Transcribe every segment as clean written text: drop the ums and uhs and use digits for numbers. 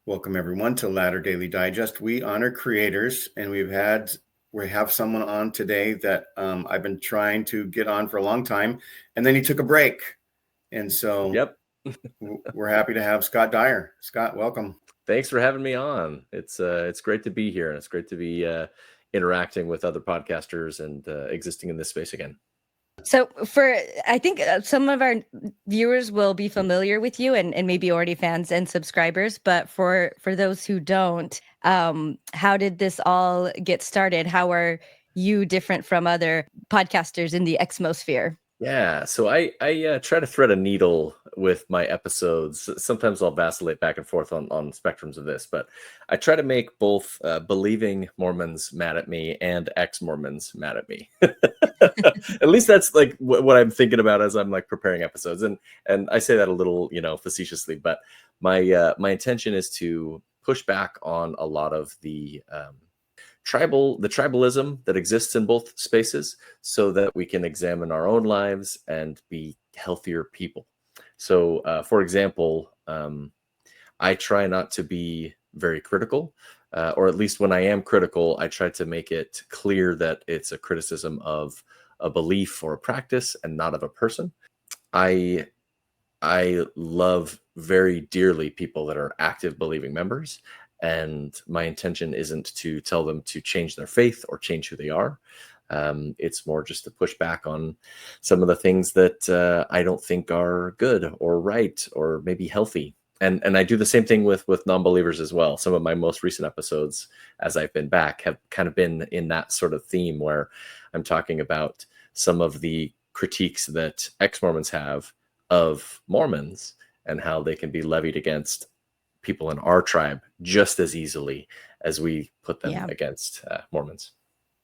Welcome everyone to Ladder Daily Digest. We honor creators, and we have someone on today that I've been trying to get on for a long time, and then he took a break, and so Yep. we're happy to have Scott Dyer. Scott, welcome. Thanks for having me on. It's great to be here, and it's great to be interacting with other podcasters and existing in this space again. So I think some of our viewers will be familiar with you and maybe already fans and subscribers, but for those who don't, how did this all get started? How are you different from other podcasters in the ex-Mosphere? Yeah, so I try to thread a needle with my episodes. Sometimes I'll vacillate back and forth on spectrums of this, but I try to make both believing Mormons mad at me and ex-Mormons mad at me. At least that's like what I'm thinking about as I'm like preparing episodes, and I say that a little facetiously, but my intention is to push back on a lot of the tribalism that exists in both spaces, so that we can examine our own lives and be healthier people. So for example, I try not to be very critical, or at least when I am critical, I try to make it clear that it's a criticism of a belief or a practice and not of a person. I love very dearly people that are active believing members, and my intention isn't to tell them to change their faith or change who they are. It's more just to push back on some of the things that I don't think are good or right or maybe healthy. And I do the same thing with non-believers as well. Some of my most recent episodes, as I've been back, have kind of been in that sort of theme where I'm talking about some of the critiques that ex-Mormons have of Mormons and how they can be levied against people in our tribe just as easily as we put them against Mormons.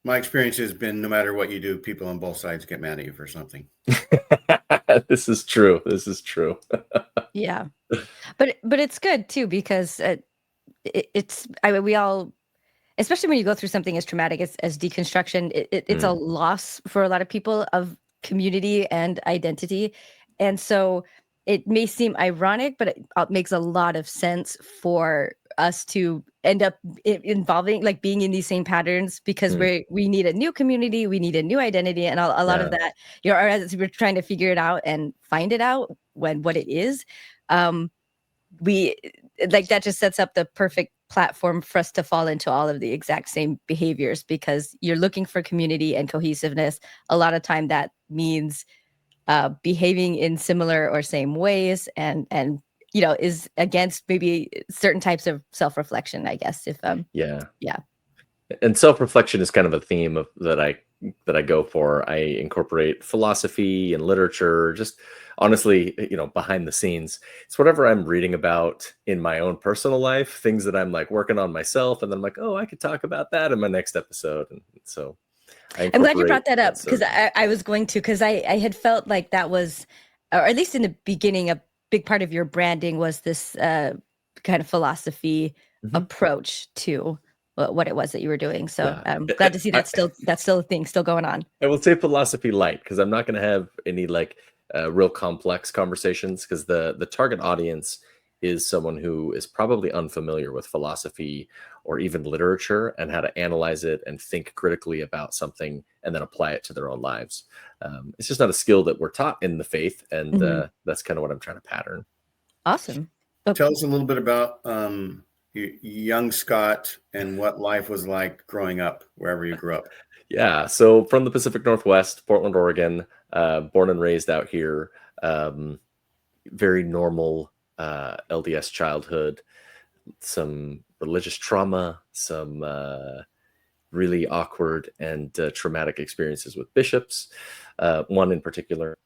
My experience has been, no matter what you do, people on both sides get mad at you for something. This is true. Yeah, but it's good too, because we all, especially when you go through something as traumatic as deconstruction, it's a loss for a lot of people of community and identity. And so it may seem ironic, but it makes a lot of sense for us to end up involving, like, being in these same patterns, because we need a new community, we need a new identity, and a lot of that, or as we're trying to figure it out and find it out what it is, we like that just sets up the perfect platform for us to fall into all of the exact same behaviors, because you're looking for community and cohesiveness. A lot of time that means behaving in similar or same ways, and is against maybe certain types of self-reflection, I guess. If and self-reflection is kind of a theme that I go for. I incorporate philosophy and literature, just honestly, behind the scenes. It's whatever I'm reading about in my own personal life, things that I'm like working on myself, and then I'm like, oh, I could talk about that in my next episode. And so I'm glad you brought that up, because I was going to, because I had felt like that was, or at least in the beginning, a big part of your branding was this kind of philosophy approach to what it was that you were doing. So I'm glad to see that's still a thing, still going on. I will say philosophy light, because I'm not going to have any like real complex conversations, because the target audience is someone who is probably unfamiliar with philosophy or even literature and how to analyze it and think critically about something and then apply it to their own lives. It's just not a skill that we're taught in the faith, and that's kind of what I'm trying to pattern. Awesome. Tell us a little bit about young Scott and what life was like growing up wherever you grew up. Yeah, so from the Pacific Northwest, Portland, Oregon, born and raised out here. Very normal LDS childhood, some religious trauma, some really awkward and traumatic experiences with bishops. One in particular,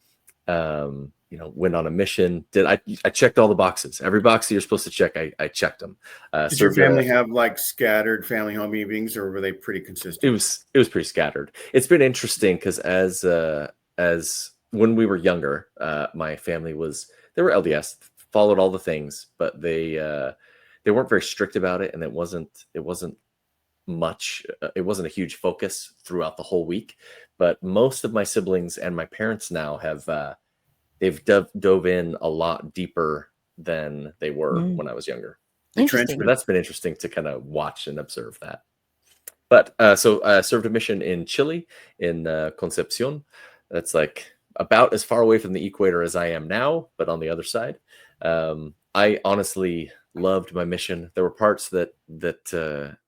went on a mission. I checked all the boxes. Every box that you're supposed to check, I checked them. Did your family have like scattered family home meetings, or were they pretty consistent? It was pretty scattered. It's been interesting, because as when we were younger, my family they were LDS, followed all the things, but they weren't very strict about it, and it wasn't much. It wasn't a huge focus throughout the whole week. But most of my siblings and my parents now they've dove in a lot deeper than they were when I was younger. Interesting. That's been interesting to kind of watch and observe that. But so I served a mission in Chile, in Concepcion. That's like about as far away from the equator as I am now, but on the other side. I honestly loved my mission. There were parts that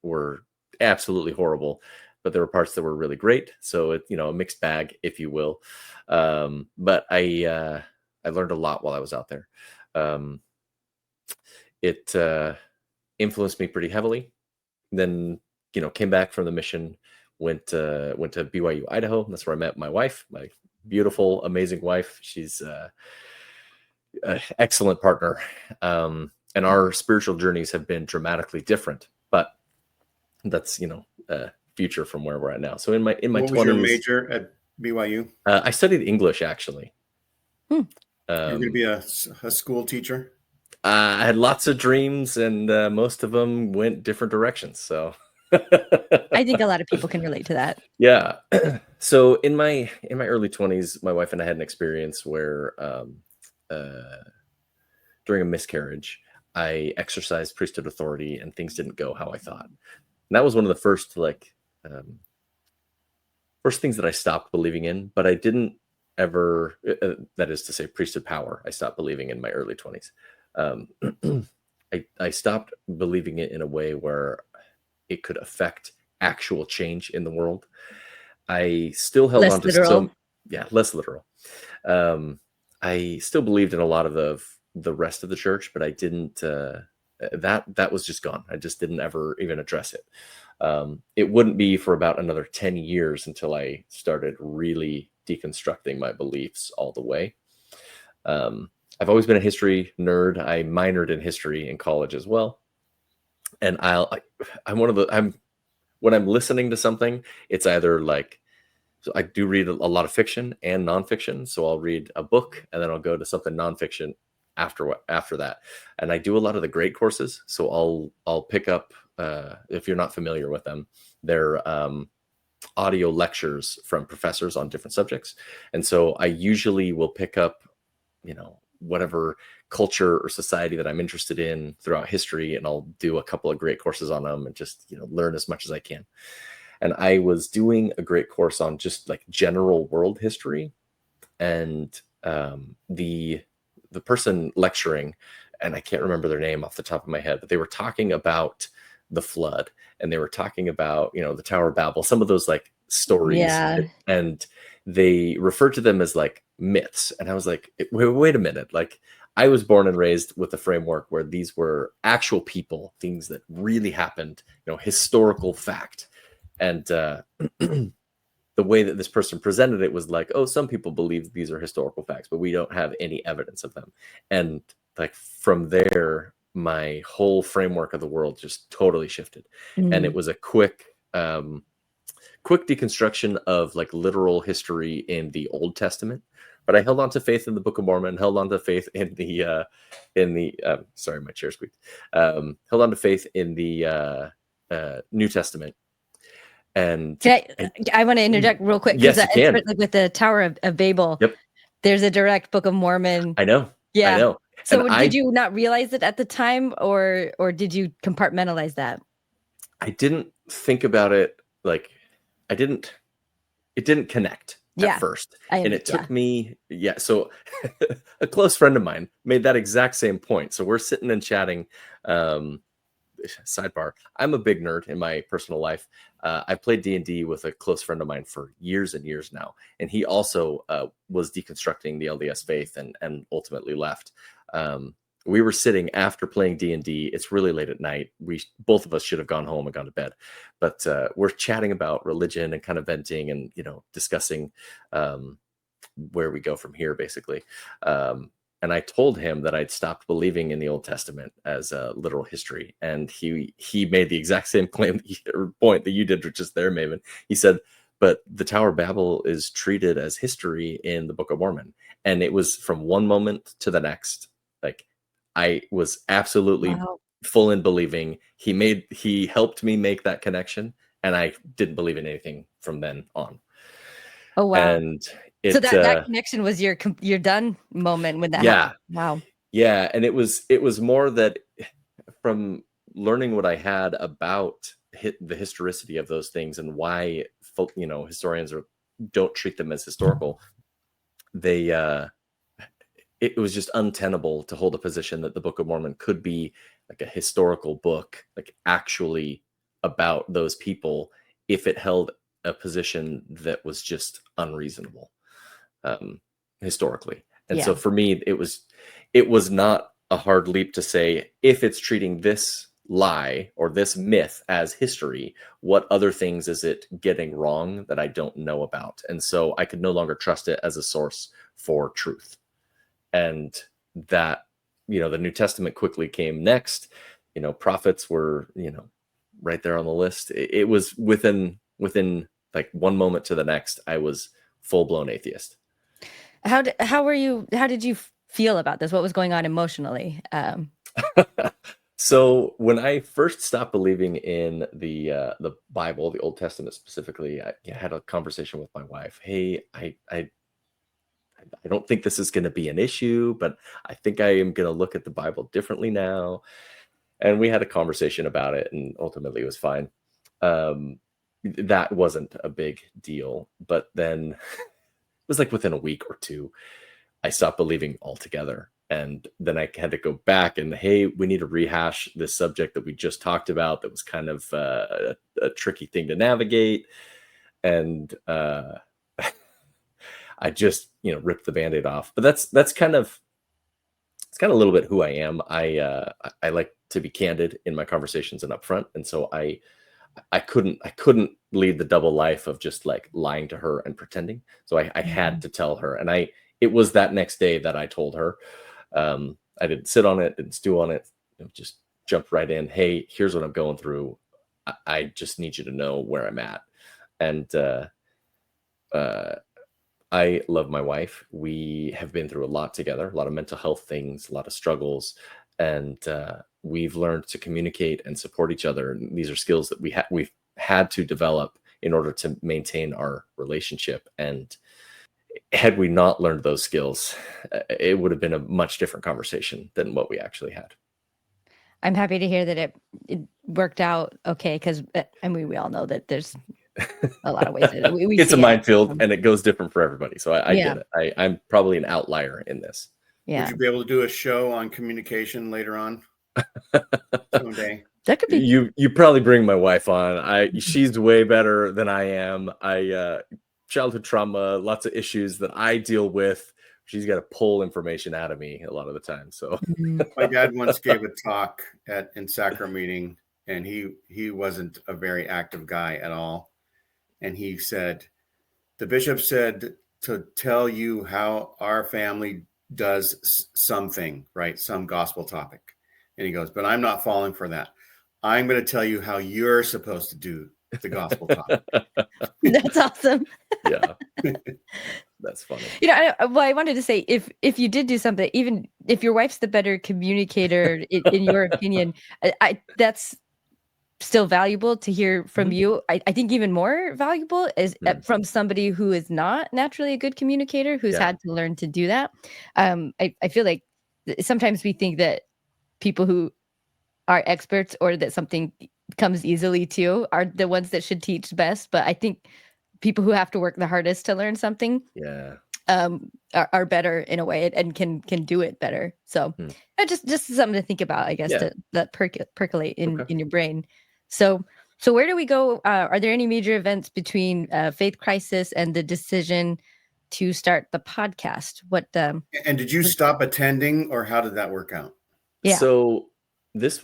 were absolutely horrible, but there were parts that were really great. So it, a mixed bag, if you will. But I learned a lot while I was out there. It influenced me pretty heavily. Then came back from the mission, went to BYU, Idaho. That's where I met my wife, my beautiful, amazing wife. She's an excellent partner. And our spiritual journeys have been dramatically different, but that's, future from where we're at now. So in my 20s. What was your major at BYU? I studied English, actually. You're going to be a school teacher? I had lots of dreams, and most of them went different directions. So I think a lot of people can relate to that. Yeah. So in my early 20s, my wife and I had an experience where during a miscarriage, I exercised priesthood authority and things didn't go how I thought. And that was one of the first first things that I stopped believing in, but I didn't ever, that is to say, priesthood power, I stopped believing in my early 20s. I stopped believing it in a way where it could affect actual change in the world. I still held on to some, less literal. I still believed in a lot of the rest of the church, but I didn't, that was just gone. I just didn't ever even address it. It wouldn't be for about another 10 years until I started really deconstructing my beliefs all the way. I've always been a history nerd. I minored in history in college as well. And when I'm listening to something, it's either so I do read a lot of fiction and nonfiction. So I'll read a book and then I'll go to something nonfiction after that. And I do a lot of the great courses. So I'll pick up, if you're not familiar with them, they're audio lectures from professors on different subjects. And so I usually will pick up, whatever culture or society that I'm interested in throughout history, and I'll do a couple of great courses on them and just, learn as much as I can. And I was doing a great course on just general world history, and the person lecturing, and I can't remember their name off the top of my head, but they were talking about the flood, and they were talking about, the Tower of Babel, some of those stories. Yeah. And they referred to them as myths. And I was like, wait a minute. I was born and raised with a framework where these were actual people, things that really happened, historical fact. And the way that this person presented it was some people believe these are historical facts, but we don't have any evidence of them. And from there, my whole framework of the world just totally shifted. And it was a quick deconstruction of literal history in the Old Testament. But I held on to faith in the Book of Mormon, held on to faith in the sorry, my chair squeaked. Held on to faith in the New Testament. And I want to interject real quick. Yes, you can. With the Tower of Babel, Yep. There's a direct Book of Mormon. I know. Yeah. I know. So did you not realize it at the time, or did you compartmentalize that? I didn't think about it. It didn't connect at first. And it took me, so a close friend of mine made that exact same point. So we're sitting and chatting. Sidebar, I'm a big nerd in my personal life. I've played D&D with a close friend of mine for years and years now. And he also was deconstructing the LDS faith and ultimately left. We were sitting after playing D&D. It's really late at night. Both of us should have gone home and gone to bed, but we're chatting about religion and kind of venting and, discussing where we go from here, basically. And I told him that I'd stopped believing in the Old Testament as literal history. And he made the exact same point that you did just there, Maven. He said, but the Tower of Babel is treated as history in the Book of Mormon. And it was from one moment to the next. I was absolutely full in believing. He helped me make that connection, and I didn't believe in anything from then on. Oh, wow. And so that connection was your done moment when that happened. Wow. Yeah. And it was more that from learning what I had about the historicity of those things and why historians don't treat them as historical, it was just untenable to hold a position that the Book of Mormon could be like a historical book, like actually about those people, if it held a position that was just unreasonable historically. And so for me, it was not a hard leap to say, if it's treating this lie or this myth as history, what other things is it getting wrong that I don't know about? And so I could no longer trust it as a source for truth. And that, the New Testament quickly came next. Prophets were, right there on the list. It was within like one moment to the next, I was full-blown atheist. How did you feel about this? What was going on emotionally? So when I first stopped believing in the Bible, the Old Testament specifically, I had a conversation with my wife. Hey, I don't think this is going to be an issue, but I think I am going to look at the Bible differently now. And we had a conversation about it, and ultimately it was fine. That wasn't a big deal. But then it was like within a week or two, I stopped believing altogether. And then I had to go back and, hey, we need to rehash this subject that we just talked about that was kind of a tricky thing to navigate. And I just, ripped the Band-Aid off. But that's kind of a little bit who I am. I like to be candid in my conversations and upfront. And so I couldn't lead the double life of just like lying to her and pretending. So I had to tell her. And it was that next day that I told her. I didn't sit on it, didn't stew on it, just jumped right in. Hey, here's what I'm going through. I just need you to know where I'm at. And I love my wife. We have been through a lot together, a lot of mental health things, a lot of struggles, and we've learned to communicate and support each other. And these are skills that we've had to develop in order to maintain our relationship. And had we not learned those skills, it would have been a much different conversation than what we actually had. I'm happy to hear that it worked out okay, because we all know that there's a lot of ways that we it's a minefield and it goes different for everybody. So I get it. I'm probably an outlier in this. Yeah. Would you be able to do a show on communication later on someday? That could be. You probably bring my wife on. She's way better than I am. Childhood trauma, lots of issues that I deal with. She's got to pull information out of me a lot of the time. So my dad once gave a talk in Sacrament meeting, and he wasn't a very active guy at all. And he said, the bishop said to tell you how our family does something, right? Some gospel topic. And he goes, but I'm not falling for that. I'm going to tell you how you're supposed to do the gospel topic. That's awesome. Yeah. That's funny. I wanted to say, if you did do something, even if your wife's the better communicator, in your opinion, that's still valuable to hear from you. I think even more valuable is from somebody who is not naturally a good communicator, who's had to learn to do that. I feel like sometimes we think that people who are experts or that something comes easily to are the ones that should teach best. But I think people who have to work the hardest to learn something are better in a way and can do it better. So just something to think about, I guess, that percolate in your brain. So where do we go? Are there any major events between Faith Crisis and the decision to start the podcast? And did you stop attending, or how did that work out? Yeah. So this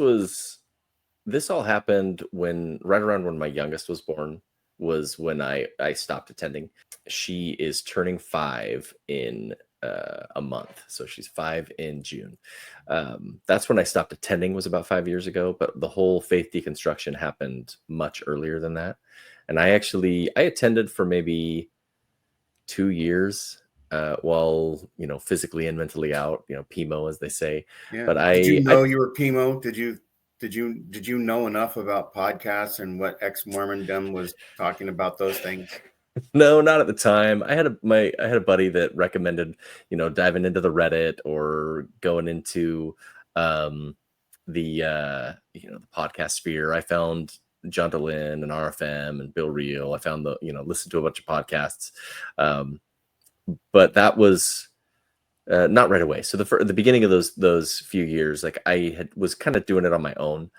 all happened right around when my youngest was born, was when I stopped attending. She is turning 5 in a month. So she's 5 in June. That's when I stopped attending, was about 5 years ago, but the whole faith deconstruction happened much earlier than that. And I attended for maybe 2 years while, physically and mentally out, PMO, as they say. Yeah. But did you know you were PMO? Did you know enough about podcasts and what ex-Mormondom was talking about those things? No, not at the time. I had a buddy that recommended, diving into the Reddit or going into the the podcast sphere. I found John DeLynn and RFM and Bill Reel. I found listened to a bunch of podcasts, but that was not right away. So the beginning of those few years, like was kind of doing it on my own.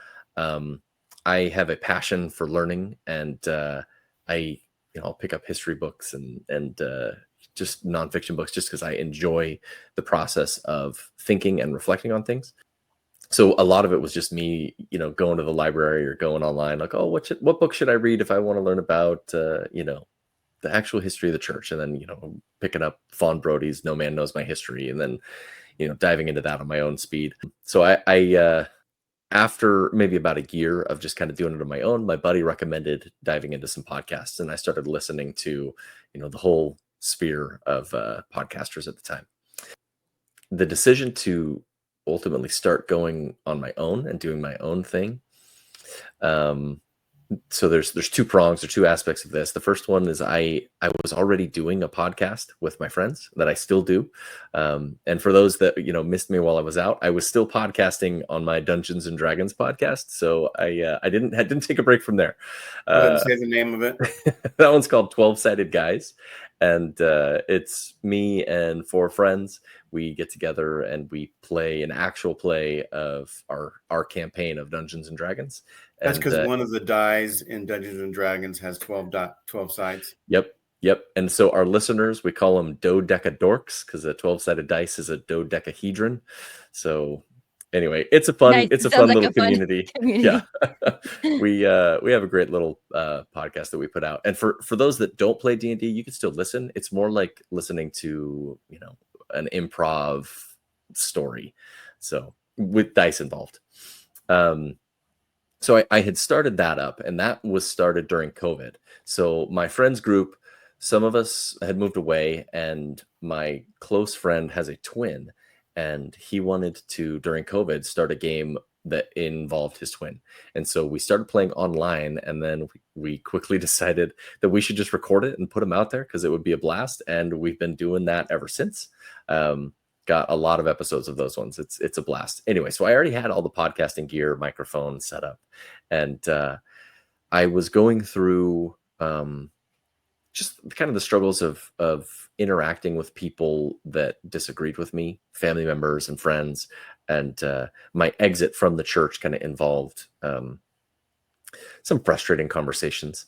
I have a passion for learning, and I'll pick up history books and just nonfiction books just because I enjoy the process of thinking and reflecting on things. So a lot of it was just me, going to the library or going online, like, oh, what book should I read if I want to learn about, the actual history of the church, and then, picking up Fawn Brody's No Man Knows My History, and then, diving into that on my own speed. So I after maybe about a year of just kind of doing it on my own, my buddy recommended diving into some podcasts, and I started listening to, the whole sphere of podcasters at the time. The decision to ultimately start going on my own and doing my own thing. So there's two prongs or two aspects of this. The first one is I was already doing a podcast with my friends that I still do. And for those that, missed me while I was out, I was still podcasting on my Dungeons and Dragons podcast. So I didn't take a break from there. Go ahead and say the name of it. That one's called 12-Sided Guys. And it's me and 4 friends. We get together and we play an actual play of our campaign of Dungeons and Dragons. That's because one of the dies in Dungeons and Dragons has 12 sides. Yep. And so our listeners, we call them dodecadorks because a 12-sided dice is a dodecahedron. So anyway, it's a fun little community. Yeah. We have a great little podcast that we put out. And for those that don't play D&D, you can still listen. It's more like listening to, an improv story. So with dice involved. So I had started that up, and that was started during COVID. So my friends group, some of us had moved away, and my close friend has a twin, and he wanted to, during COVID, start a game that involved his twin. And so we started playing online, and then we quickly decided that we should just record it and put them out there because it would be a blast. And we've been doing that ever since. Got a lot of episodes of those ones. It's a blast. Anyway, so I already had all the podcasting gear, microphone set up, and I was going through just kind of the struggles of interacting with people that disagreed with me, family members and friends, and my exit from the church kind of involved some frustrating conversations,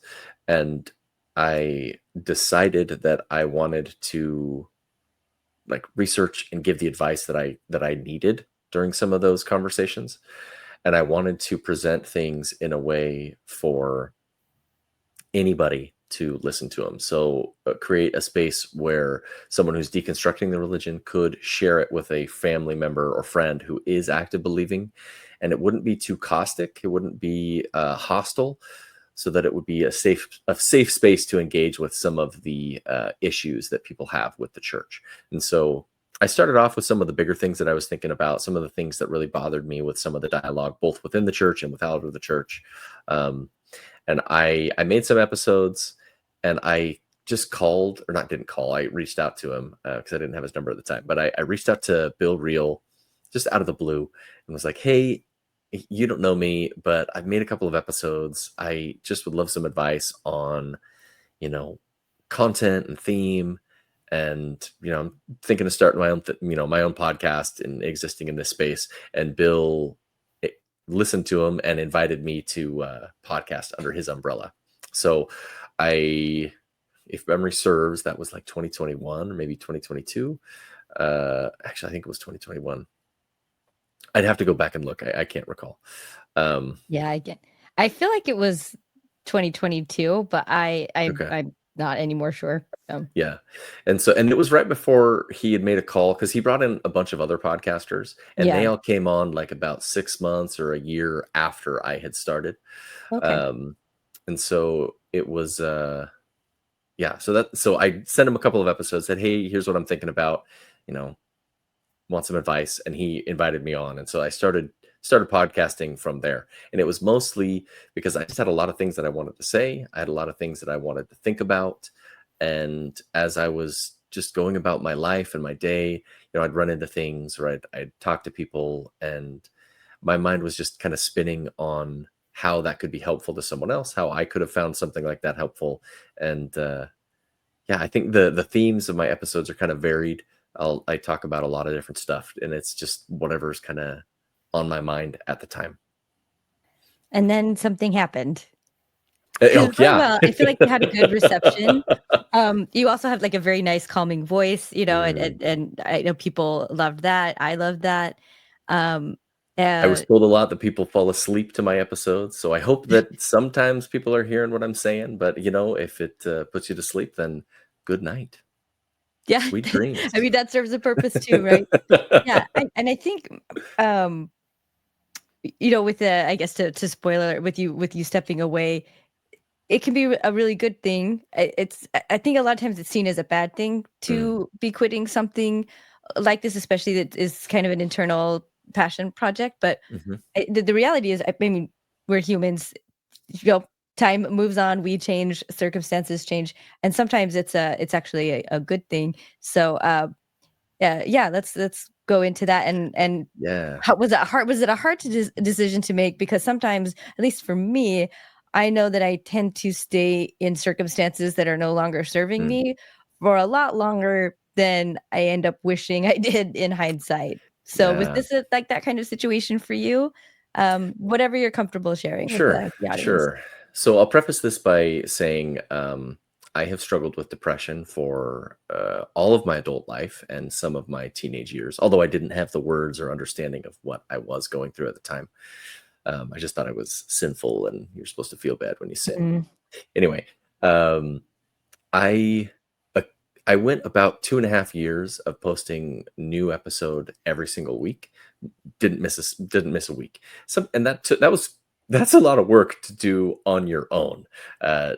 and I decided that I wanted to research and give the advice that I needed during some of those conversations. And I wanted to present things in a way for anybody to listen to them. So create a space where someone who's deconstructing the religion could share it with a family member or friend who is active believing, and it wouldn't be too caustic. It wouldn't be hostile, so that it would be a safe space to engage with some of the issues that people have with the church. And so I started off with some of the bigger things that I was thinking about, some of the things that really bothered me with some of the dialogue, both within the church and without of the church. And I made some episodes, and I just I reached out to him because I didn't have his number at the time, but I reached out to Bill Reel just out of the blue and was like, hey, you don't know me, but I've made a couple of episodes. I just would love some advice on, content and theme. And, I'm thinking of starting my own, my own podcast and existing in this space. And Bill listened to him and invited me to podcast under his umbrella. So if memory serves, that was like 2021 or maybe 2022. Actually, I think it was 2021. I'd have to go back and look. I can't recall. Yeah, I feel like it was 2022, but Okay. I'm not anymore sure. Yeah. And it was right before he had made a call, because he brought in a bunch of other podcasters, and they all came on like about 6 months or a year after I had started. Okay. And so it was so I sent him a couple of episodes, said, hey, here's what I'm thinking about, want some advice, and he invited me on. And so I started podcasting from there. And it was mostly because I just had a lot of things that I wanted to say. I had a lot of things that I wanted to think about. And as I was just going about my life and my day, I'd run into things, or I'd talk to people, and my mind was just kind of spinning on how that could be helpful to someone else, how I could have found something like that helpful. And yeah, I think the themes of my episodes are kind of varied. I talk about a lot of different stuff, and it's just whatever's kind of on my mind at the time. And then something happened. Oh, Going yeah. well. I feel like you had a good reception. You also have like a very nice calming voice, and I know people loved that. I loved that. Um, I was uh, told a lot that people fall asleep to my episodes, so I hope that sometimes people are hearing what I'm saying. But if it puts you to sleep, then good night, yeah, sweet dreams. I mean that serves a purpose too, right? Yeah, and I think, with the, I guess, to spoiler with you stepping away, it can be a really good thing. I think a lot of times it's seen as a bad thing to be quitting something like this, especially that is kind of an internal passion project. But Mhm. the reality is, I mean, we're humans. You know, time moves on, we change, circumstances change, and sometimes it's actually a good thing. So, yeah, let's go into that. And Yeah. how was it a hard decision to make? Because sometimes, at least for me, I know that I tend to stay in circumstances that are no longer serving Mm. me for a lot longer than I end up wishing I did in hindsight. So was Yeah. this like that kind of situation for you? Whatever you're comfortable sharing with Sure. the audience. Sure. So I'll preface this by saying I have struggled with depression for all of my adult life and some of my teenage years, although I didn't have the words or understanding of what I was going through at the time. I just thought it was sinful and you're supposed to feel bad when you sin. Mm. Anyway, um, I uh, I went about 2.5 years of posting new episode every single week. Didn't miss a week. And that's a lot of work to do on your own.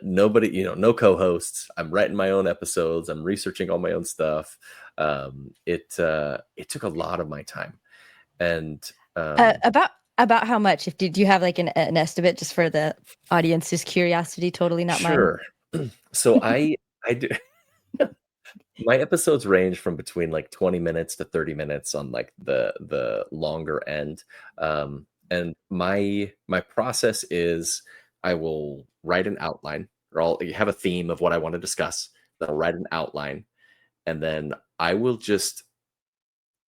Nobody, no co-hosts. I'm writing my own episodes. I'm researching all my own stuff. It took a lot of my time, and About how much? If did you have like an estimate just for the audience's curiosity? Totally not mine. sure. So I do. My episodes range from between like 20 minutes to 30 minutes on like the longer end. And my process is I will write an outline, or I'll have a theme of what I want to discuss. Then I'll write an outline, and then I will just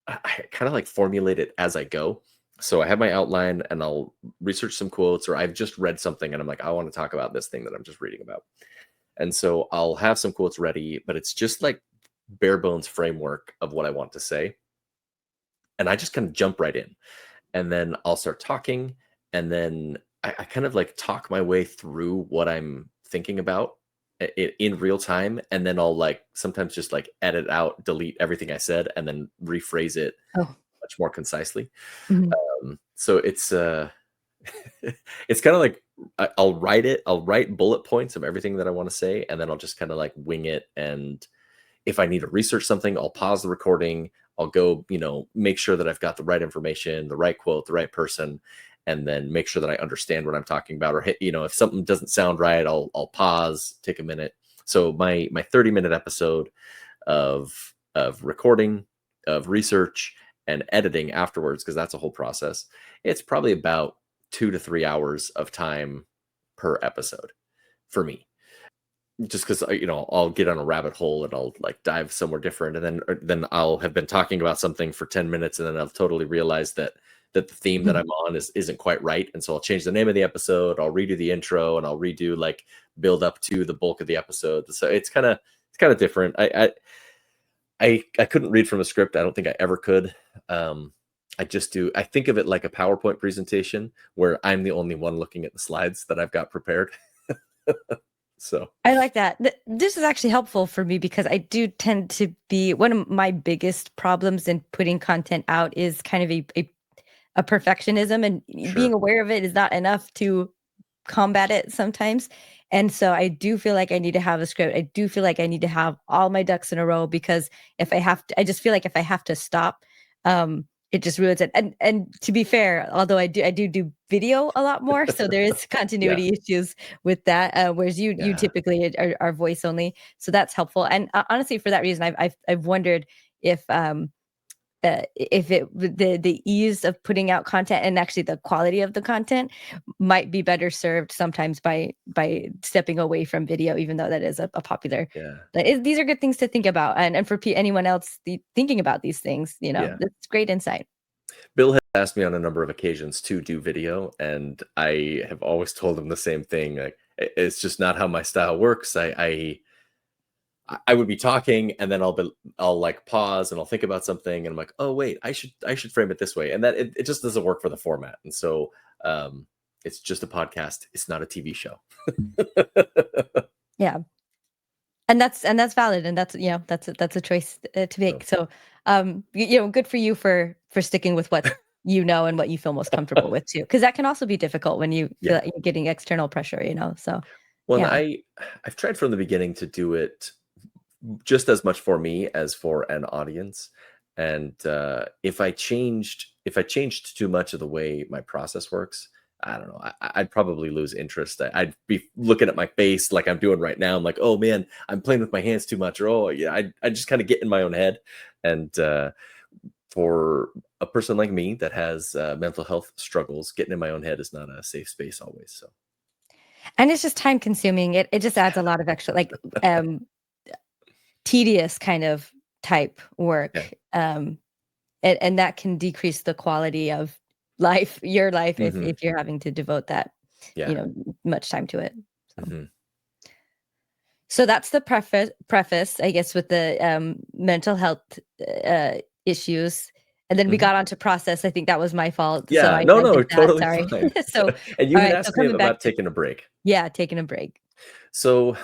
I kind of like formulate it as I go. So I have my outline and I'll research some quotes, or I've just read something and I'm like, I want to talk about this thing that I'm just reading about. And so I'll have some quotes ready, but it's just like bare bones framework of what I want to say. And I just kind of jump right in. And then I'll start talking. And then I kind of like talk my way through what I'm thinking about in real time. And then I'll like sometimes just like edit out, delete everything I said, and then rephrase it Oh. much more concisely. Mhm. So it's kind of like I'll write bullet points of everything that I want to say, and then I'll just kind of like wing it. And if I need to research something, I'll pause the recording. I'll go, make sure that I've got the right information, the right quote, the right person, and then make sure that I understand what I'm talking about. Or if something doesn't sound right, I'll pause, take a minute. So my 30-minute episode of recording, of research, and editing afterwards, because that's a whole process. It's probably about 2 to 3 hours of time per episode for me, just because I'll get on a rabbit hole and I'll like dive somewhere different, and then I'll have been talking about something for 10 minutes, and then I'll totally realize that the theme that I'm on isn't quite right, and so I'll change the name of the episode, I'll redo the intro, and I'll redo like build up to the bulk of the episode. So it's kind of different. I couldn't read from a script. I don't think I ever could. I think of it like a PowerPoint presentation where I'm the only one looking at the slides that I've got prepared. So I like that. This is actually helpful for me because I do tend to be one of my biggest problems in putting content out is kind of a perfectionism, and being sure. aware of it is not enough to combat it sometimes. And so I do feel like I need to have a script. I do feel like I need to have all my ducks in a row, because if I have to, I just feel like if I have to stop, it just ruins it. And to be fair, although I do video a lot more, so there is Yeah. continuity issues with that. Whereas you Yeah. typically are voice only, so that's helpful. And honestly, for that reason, I've wondered if if the ease of putting out content and actually the quality of the content might be better served sometimes by stepping away from video, even though that is a popular. Yeah. But these are good things to think about, and for anyone else thinking about these things, Yeah. that's great insight. Bill has asked me on a number of occasions to do video, and I have always told him the same thing. Like, it's just not how my style works. I would be talking, and then I'll like pause and I'll think about something, and I'm like, oh wait, I should frame it this way, and that it just doesn't work for the format. And so it's just a podcast. It's not a TV show. Yeah. And that's valid, and that's that's a choice to make. So good for you for sticking with what you know and what you feel most comfortable with too, because that can also be difficult when you feel like you're getting external pressure, so Well, yeah. I've tried from the beginning to do it just as much for me as for an audience. And if I changed too much of the way my process works, I don't know, I'd probably lose interest. I'd be looking at my face like I'm doing right now. I'm like, oh man, I'm playing with my hands too much. Or, oh yeah, I just kind of get in my own head. And for a person like me that has mental health struggles, getting in my own head is not a safe space always. So, And it's just time consuming. It just adds a lot of extra, like tedious kind of type work. Yeah. And that can decrease the quality of life, your life, Mm-hmm. if you're having to devote that, much time to it. So. Mm-hmm. So that's the preface, I guess, with the mental health issues. And then we got onto process. I think that was my fault. Yeah, so I no, did that. totally Sorry. fine. So, and you all had right, asked so me coming back about taking a break. Yeah, taking a break. So,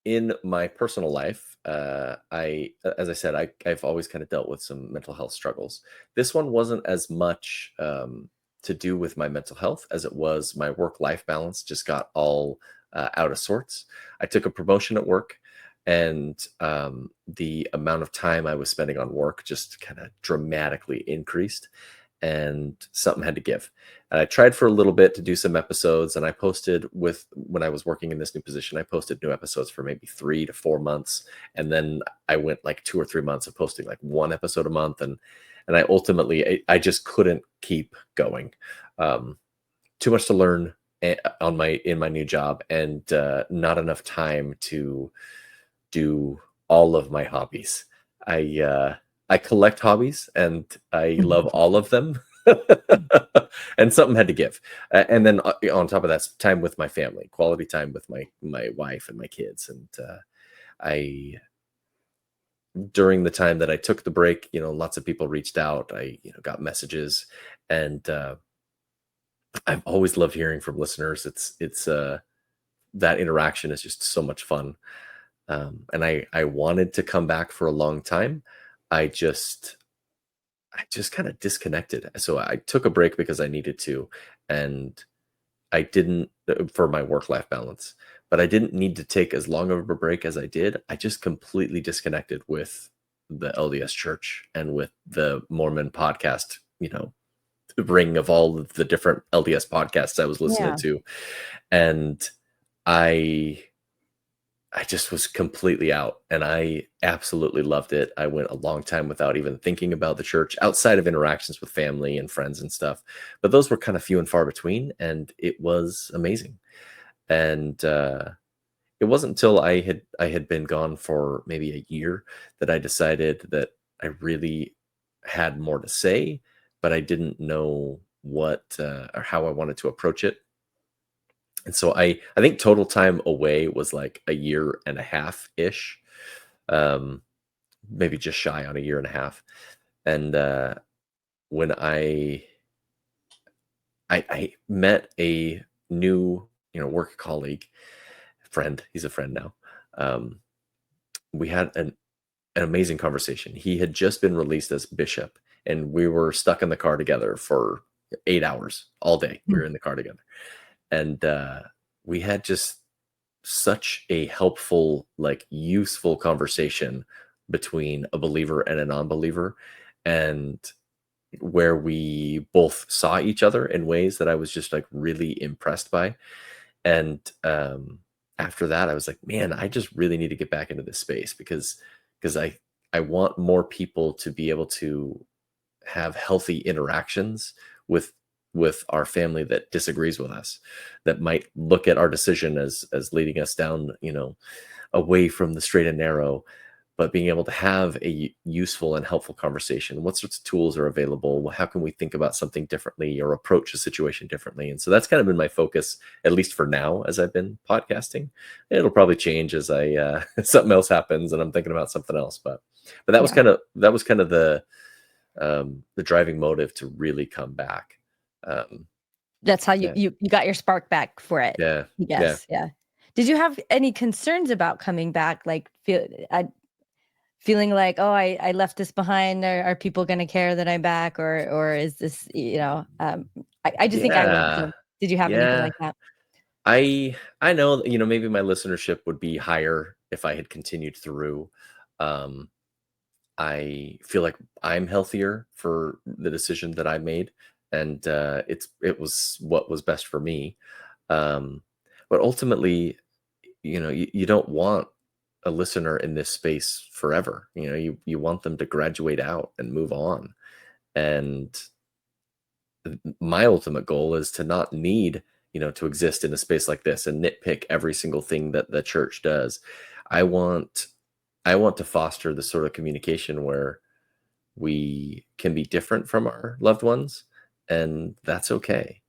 in my personal life, as I said, I've always kind of dealt with some mental health struggles. This one wasn't as much to do with my mental health as it was my work-life balance just got all out of sorts. I took a promotion at work, and the amount of time I was spending on work just kind of dramatically increased, and something had to give. And I tried for a little bit to do some episodes, and I posted when I was working in this new position, I posted new episodes for maybe 3 to 4 months. And then I went like 2 or 3 months of posting like one episode a month. And I ultimately, I just couldn't keep going. Too much to learn in my new job, and not enough time to do all of my hobbies. I collect hobbies, and I love all of them. And something had to give. And then on top of that, time with my family, quality time with my wife and my kids. And during the time that I took the break, lots of people reached out. I got messages, and I've always loved hearing from listeners. It's that interaction is just so much fun. And I wanted to come back for a long time. I just kind of disconnected. So I took a break because I needed to, and I didn't for my work-life balance, but I didn't need to take as long of a break as I did. I just completely disconnected with the LDS church and with the Mormon podcast, the ring of all of the different LDS podcasts I was listening to. And I just was completely out, and I absolutely loved it. I went a long time without even thinking about the church outside of interactions with family and friends and stuff. But those were kind of few and far between, and it was amazing. And it wasn't until I had been gone for maybe a year that I decided that I really had more to say, but I didn't know what or how I wanted to approach it. And so I think total time away was like a year and a half ish, maybe just shy on a year and a half. And when I met a new work colleague, friend, he's a friend now. We had an amazing conversation. He had just been released as bishop, and we were stuck in the car together for 8 hours all day. We were in the car together, and we had just such a helpful, like useful conversation between a believer and a non-believer, and where we both saw each other in ways that I was just like really impressed by. And after that, I was like, man, I just really need to get back into this space because I want more people to be able to have healthy interactions with our family that disagrees with us, that might look at our decision as leading us down, away from the straight and narrow, but being able to have a useful and helpful conversation. What sorts of tools are available? How can we think about something differently or approach a situation differently? And so that's kind of been my focus, at least for now, as I've been podcasting. It'll probably change as I something else happens and I'm thinking about something else. But that was kind of the driving motive to really come back. That's how you got your spark back for it. Yeah. Yes. Yeah. Did you have any concerns about coming back? Like feeling like, oh, I left this behind. Are people going to care that I'm back, or is this, I just think I would. So did you have anything like that? I know, maybe my listenership would be higher if I had continued through. I feel like I'm healthier for the decision that I made, and it was what was best for me. But ultimately, you don't want a listener in this space forever. You want them to graduate out and move on. And my ultimate goal is to not need, to exist in a space like this and nitpick every single thing that the church does. I want to foster the sort of communication where we can be different from our loved ones, and that's okay.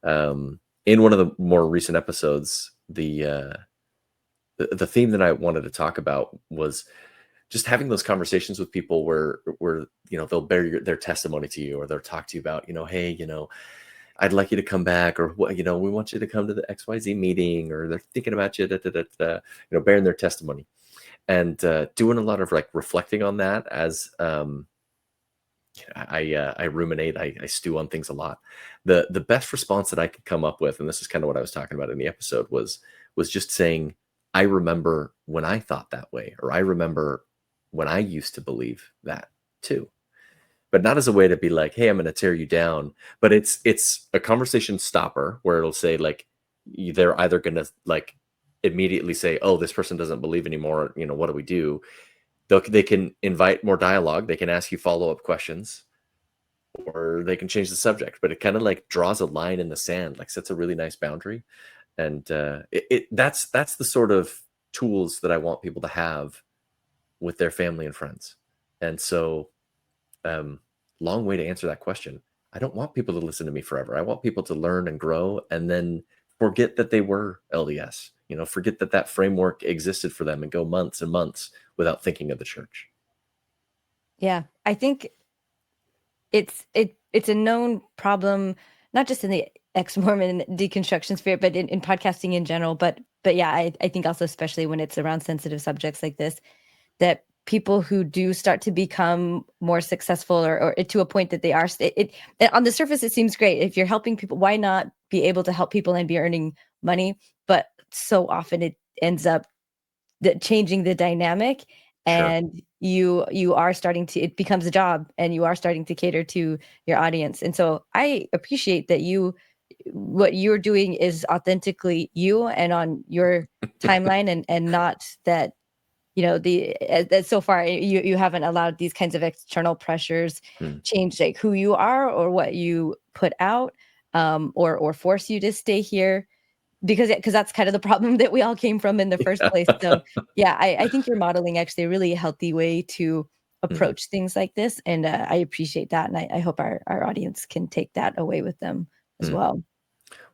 In one of the more recent episodes, the theme that I wanted to talk about was just having those conversations with people where they'll bear their testimony to you, or they'll talk to you about, hey, I'd like you to come back, or what, we want you to come to the XYZ meeting, or they're thinking about you, bearing their testimony, and doing a lot of like reflecting on that as I ruminate, I stew on things a lot. The best response that I could come up with, and this is kind of what I was talking about in the episode, was just saying, I remember when I thought that way, or I remember when I used to believe that too. But not as a way to be like, hey, I'm going to tear you down. But it's a conversation stopper where it'll say like, they're either going to like immediately say, oh, this person doesn't believe anymore. What do we do? They can invite more dialogue. They can ask you follow-up questions, or they can change the subject. But it kind of like draws a line in the sand, like sets a really nice boundary. And that's the sort of tools that I want people to have with their family and friends. And so, long way to answer that question. I don't want people to listen to me forever. I want people to learn and grow, and then forget that they were LDS. Forget that framework existed for them, and go months and months without thinking of the church. Yeah, I think it's a known problem, not just in the ex-Mormon deconstruction sphere, but in podcasting in general. But yeah, I think also especially when it's around sensitive subjects like this, that people who do start to become more successful, or to a point that they are, on the surface, it seems great. If you're helping people, why not be able to help people and be earning money? But so often it ends up changing the dynamic, and sure, you are starting to, it becomes a job, and you are starting to cater to your audience. And so I appreciate that what you're doing is authentically you and on your timeline, and not that, that so far you haven't allowed these kinds of external pressures change like who you are or what you put out, or force you to stay here, because that's kind of the problem that we all came from in the first place. So yeah, I think you're modeling actually a really healthy way to approach things like this, and I appreciate that, and I hope our audience can take that away with them as well.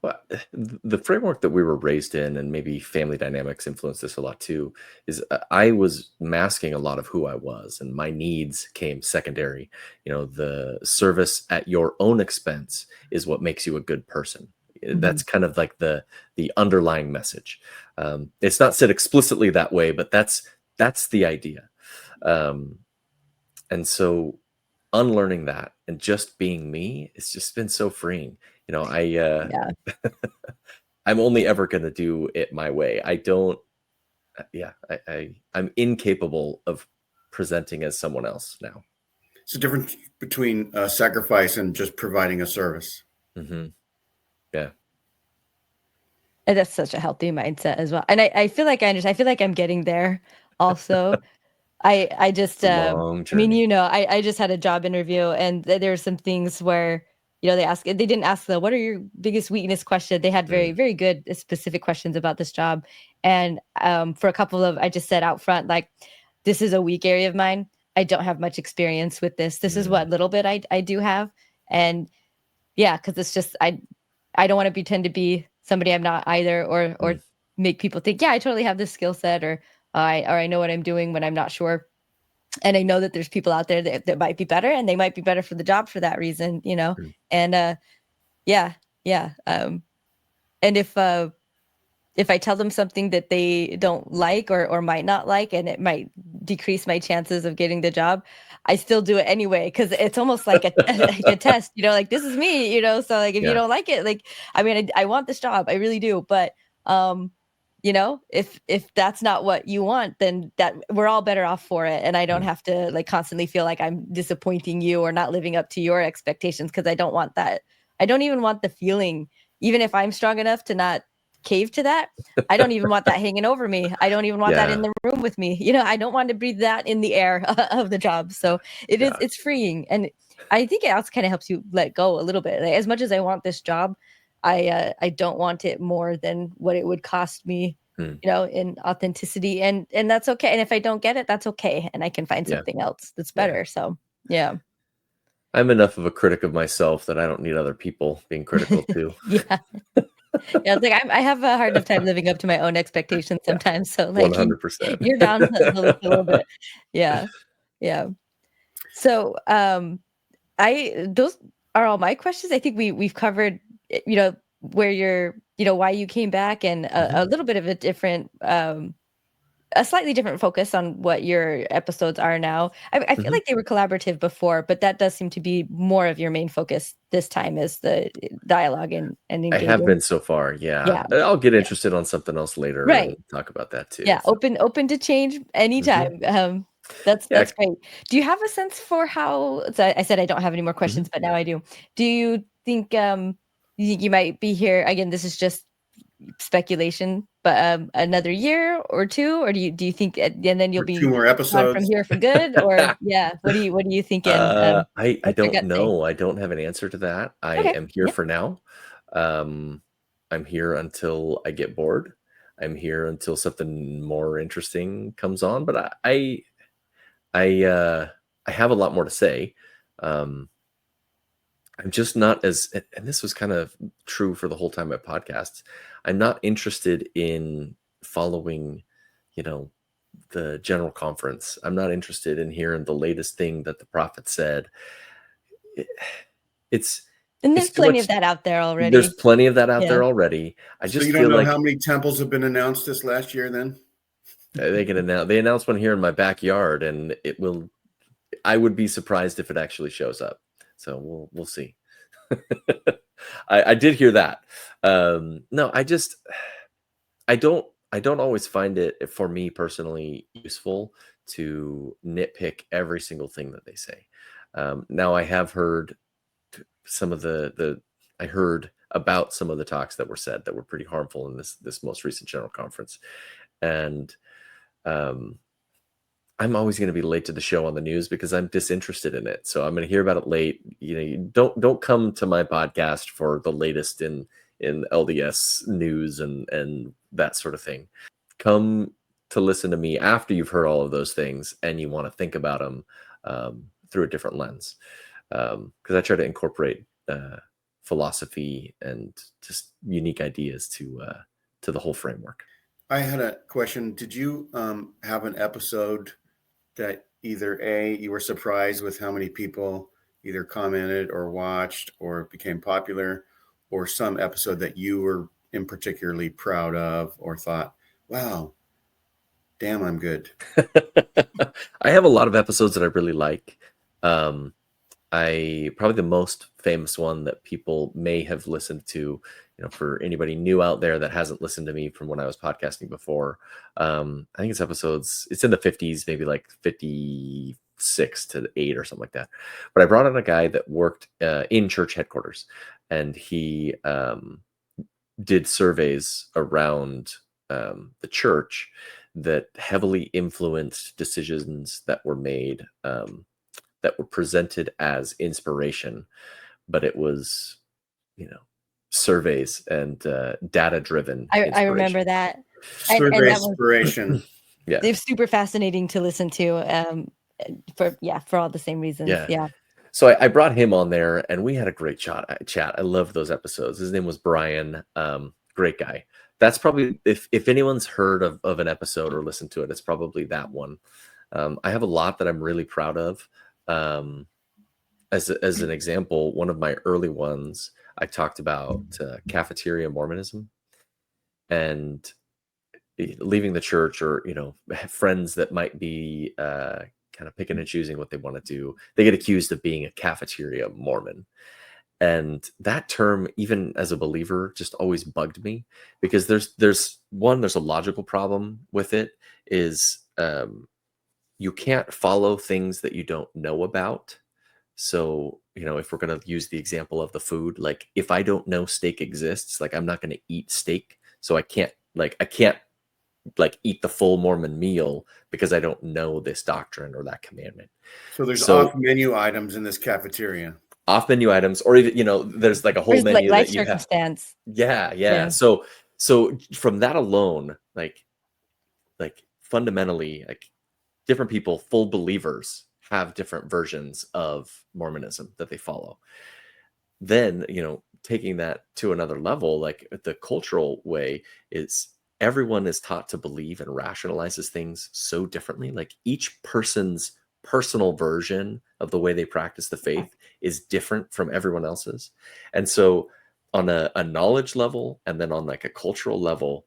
Well, the framework that we were raised in, and maybe family dynamics influenced this a lot too, is I was masking a lot of who I was, and my needs came secondary. The service at your own expense is what makes you a good person. That's kind of like the underlying message. It's not said explicitly that way, but that's the idea. And so unlearning that and just being me, it's just been so freeing. Yeah. I'm only ever going to do it my way. I'm incapable of presenting as someone else now. It's the difference between sacrifice and just providing a service. Yeah. And that's such a healthy mindset as well. And I feel like I understand. I feel like I'm getting there also. I just, Long I mean, journey. I just had a job interview, and there are some things where, they didn't ask what are your biggest weakness question. They had very, Mm, very good specific questions about this job. And for a couple of, I just said out front, like, this is a weak area of mine. I don't have much experience with this. This is mm, what little bit I do have. And yeah, because it's just, I don't want to pretend to be somebody I'm not either, or mm. make people think, yeah, I totally have this skill set, or I know what I'm doing when I'm not sure. And I know that there's people out there that might be better, and they might be better for the job for that reason. Mm. And yeah, yeah. And if I tell them something that they don't like, or might not like, and it might decrease my chances of getting the job, I still do it anyway, because it's almost like a like a test, like, this is me. So, like, if you Yeah. don't like it, like, I mean, I want this job, I really do, but if that's not what you want, then that we're all better off for it, and I don't Mm. have to, like, constantly feel like I'm disappointing you or not living up to your expectations, because I don't want that. I don't even want the feeling, even if I'm strong enough to not cave to that. I don't even want that hanging over me. I don't even want that in Yeah. the room with me. I don't want to breathe that in the air of the job. So Yeah. it's freeing. And I think it also kind of helps you let go a little bit. Like, as much as I want this job, I don't want it more than what it would cost me, Mm. in authenticity. And that's okay. And if I don't get it, that's okay. And I can find Yeah. something else that's Yeah. better. So yeah. I'm enough of a critic of myself that I don't need other people being critical too. Yeah. Yeah, it's like I have a hard enough time living up to my own expectations Yeah. sometimes. So, like, 100%. you're down the list a little bit. Yeah. Yeah. So, I those are all my questions. I think we've covered, where you're, why you came back, and Mhm. a little bit of a slightly different focus on what your episodes are now. I feel Mhm. like they were collaborative before, but that does seem to be more of your main focus this time, is the dialogue and I have engaging. been so far, yeah. Yeah. I'll get Yeah. interested on something else later and Right. talk about that too, Yeah, so. open to change anytime. Mhm. Yeah. That's great. Do you have a sense for how, so I said I don't have any more Mhm. questions, but now I do. Do you think you might be here again? This is just speculation, but another year or two, or do you think, and then you'll For two be more gone from episodes. here for good, or yeah, what are you thinking? I What's your don't gut say? know. I don't have an answer to that. I Okay. am here Yeah. for now. Um, I'm here until I get bored. I'm here until something more interesting comes on, but I I have a lot more to say. Um, I'm just not as, and this was kind of true for the whole time at podcasts. I'm not interested in following, you know, the general conference. I'm not interested in hearing the latest thing that the prophet said. It- It's And it's there's too plenty much. of that out there There's already. plenty of that out Yeah. there already. I So just you don't feel know like how many temples have been announced this last year then? they can announce. They announced one here in my backyard, and it will. I would be surprised if it actually shows up. So we'll see. I did hear that. No, I don't always find it, for me personally, useful to nitpick every single thing that they say. Now I have heard some of the I heard about some of the talks that were said that were pretty harmful in this most recent general conference, and um, I'm always going to be late to the show on the news because I'm disinterested in it. So I'm going to hear about it late. You don't come to my podcast for the latest in LDS news and that sort of thing. Come to listen to me after you've heard all of those things and you want to think about them through a different lens. Because I try to incorporate philosophy and just unique ideas to the whole framework. I had a question. Did you have an episode that either A, you were surprised with how many people either commented or watched or became popular, or some episode that you were in particularly proud of or thought, wow, damn, I'm good? I have a lot of episodes that I really like. I probably the most famous one that people may have listened to, for anybody new out there that hasn't listened to me from when I was podcasting before. I think it's in the 50s, maybe like 56 to 8 or something like that. But I brought on a guy that worked in church headquarters, and he did surveys around the church that heavily influenced decisions that were made, that were presented as inspiration, but it was, surveys and data driven I remember inspiration. that. And Survey that was inspiration. Yeah. it's super fascinating to listen to, for all the same reasons. Yeah. Yeah. So I brought him on there, and we had a great chat. I loved those episodes. His name was Brian. Great guy. That's probably, if anyone's heard of an episode or listened to it, it's probably that one. I have a lot that I'm really proud of. As an example, one of my early ones, I talked about cafeteria Mormonism and leaving the church, or friends that might be kind of picking and choosing what they want to do. They get accused of being a cafeteria Mormon. And that term, even as a believer, just always bugged me, because there's a logical problem with it, is you can't follow things that you don't know about. So, if we're going to use the example of the food, like if I don't know steak exists, like I'm not going to eat steak. So I can't eat the full Mormon meal because I don't know this doctrine or that commandment. So there's So off menu items in this cafeteria. off menu items, or even, there's like a whole There's like menu life that you have. circumstance. Yeah. Yeah. So from that alone, like fundamentally, like different people, full believers, have different versions of Mormonism that they follow. Then, taking that to another level, like the cultural way, is everyone is taught to believe and rationalizes things so differently. Like each person's personal version of the way they practice the faith is different from everyone else's. And so on a knowledge level, and then on like a cultural level,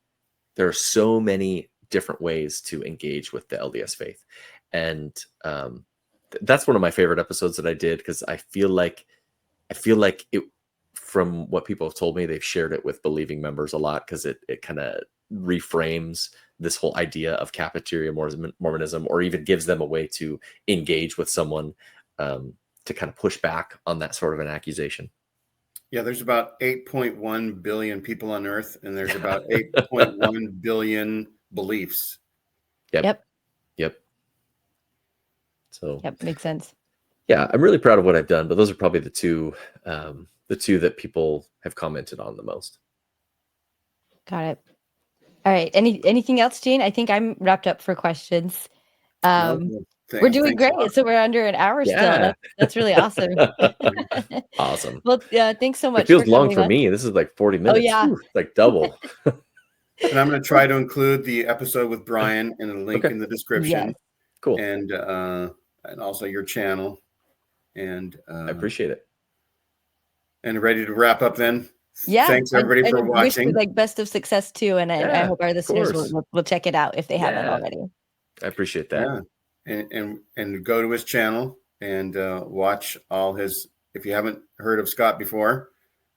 there are so many different ways to engage with the LDS faith. And that's one of my favorite episodes that I did, because I feel like it, from what people have told me, they've shared it with believing members a lot, because it kind of reframes this whole idea of cafeteria Mormonism, or even gives them a way to engage with someone, to kind of push back on that sort of an accusation. Yeah, there's about 8.1 billion people on Earth, and there's about 8.1 billion beliefs. Yep. So makes sense. Yeah, I'm really proud of what I've done, but those are probably the two that people have commented on the most. Got it. All right. Anything else, Jane? I think I'm wrapped up for questions. We're doing great. So we're under an hour still. That's really awesome. Awesome. Well, thanks so much. It feels long for me. This is like 40 minutes. Oh, yeah. Ooh, like double. And I'm going to try to include the episode with Brian and a link in the description. Yes. Cool. And also your channel. And I appreciate it. And ready to wrap up then? Yeah. Thanks everybody for watching. Wish you best of success too. And I hope our listeners will check it out if they haven't already. I appreciate that. Yeah. And go to his channel and watch all his, if you haven't heard of Scott before,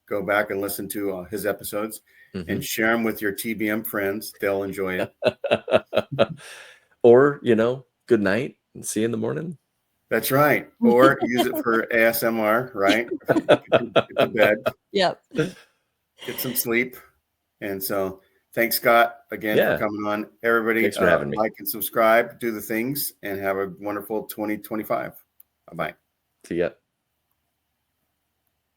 go back and listen to his episodes and share them with your TBM friends. They'll enjoy it. Or, good night and see you in the morning. That's right. Or use it for ASMR, right? Get to bed. Yep. Get some sleep. And so thanks, Scott, again for coming on. Everybody, thanks for having me. Like and subscribe, do the things, and have a wonderful 2025. Bye-bye. See ya.